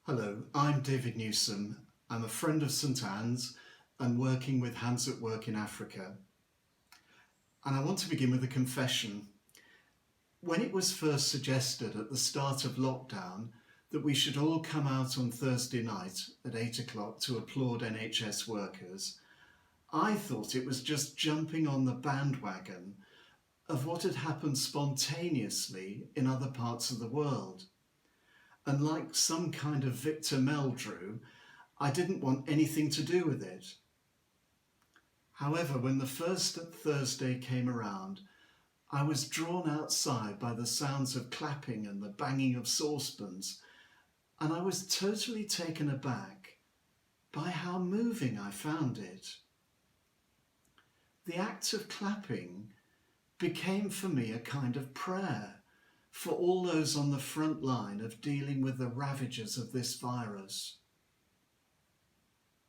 Hello, I'm David Newsome. I'm a friend of St Anne's and working with Hands at Work in Africa. And I want to begin with a confession. When it was first suggested at the start of lockdown that we should all come out on Thursday night at 8 o'clock to applaud NHS workers, I thought it was just jumping on the bandwagon of what had happened spontaneously in other parts of the world. And like some kind of Victor Meldrew, I didn't want anything to do with it. However, when the first Thursday came around, I was drawn outside by the sounds of clapping and the banging of saucepans, and I was totally taken aback by how moving I found it. The act of clapping became for me a kind of prayer for all those on the front line of dealing with the ravages of this virus.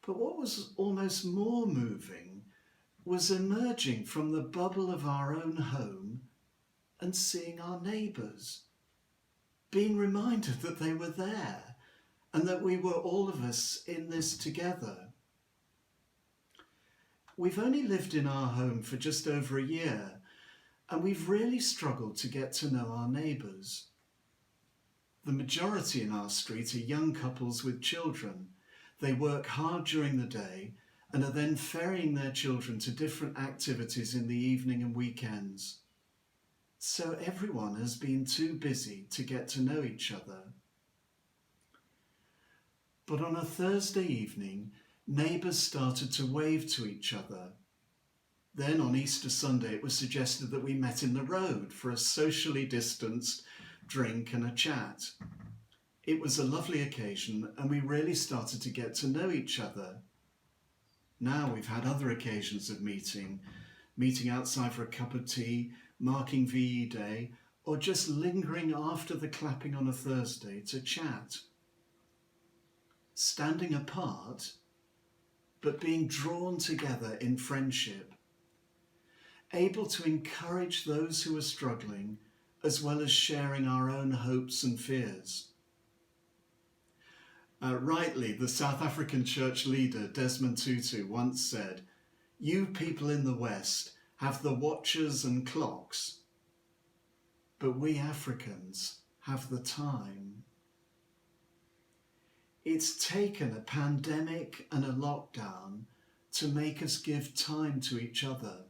But what was almost more moving was emerging from the bubble of our own home and seeing our neighbours, being reminded that they were there and that we were all of us in this together. We've only lived in our home for just over a year, and we've really struggled to get to know our neighbours. The majority in our street are young couples with children. They work hard during the day and are then ferrying their children to different activities in the evening and weekends. So everyone has been too busy to get to know each other. But on a Thursday evening, neighbours started to wave to each other. Then on Easter Sunday it was suggested that we met in the road for a socially distanced drink and a chat. It was a lovely occasion and we really started to get to know each other. Now we've had other occasions of meeting outside for a cup of tea, marking VE Day, or just lingering after the clapping on a Thursday to chat. Standing apart, but being drawn together in friendship. Able to encourage those who are struggling, as well as sharing our own hopes and fears. Rightly, the South African church leader Desmond Tutu once said, "You people in the West have the watches and clocks, but we Africans have the time." It's taken a pandemic and a lockdown to make us give time to each other.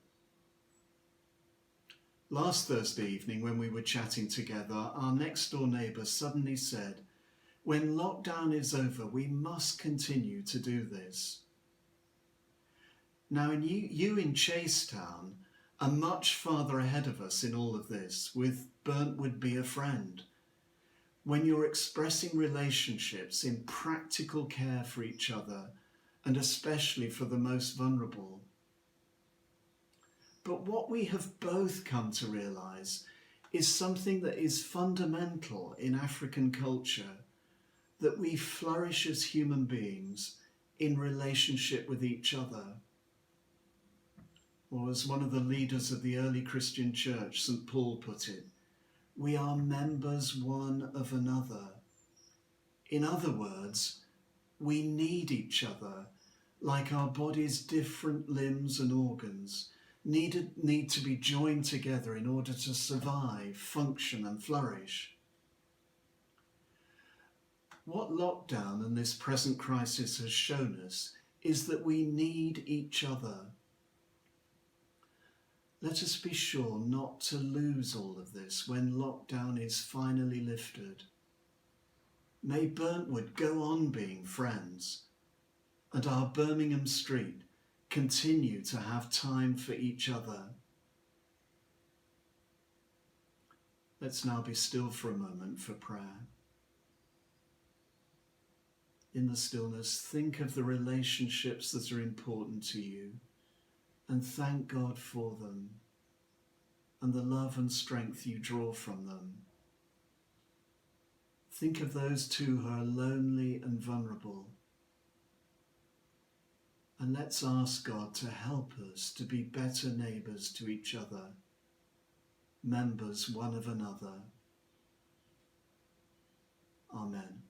Last Thursday evening when we were chatting together, our next door neighbour suddenly said, "When lockdown is over, we must continue to do this." Now you in Chasetown are much farther ahead of us in all of this, with Burnt Would Be a Friend. When you're expressing relationships in practical care for each other, and especially for the most vulnerable. But what we have both come to realise is something that is fundamental in African culture, that we flourish as human beings in relationship with each other. Or as one of the leaders of the early Christian church, St. Paul, put it, we are members one of another. In other words, we need each other, like our body's different limbs and organs need to be joined together in order to survive, function and flourish. What lockdown and this present crisis has shown us is that we need each other. Let us be sure not to lose all of this when lockdown is finally lifted. May Burntwood go on being friends, and our Birmingham street continue to have time for each other. Let's now be still for a moment for prayer. In the stillness, think of the relationships that are important to you and thank God for them and the love and strength you draw from them. Think of those too who are lonely and vulnerable. And let's ask God to help us to be better neighbours to each other, members one of another. Amen.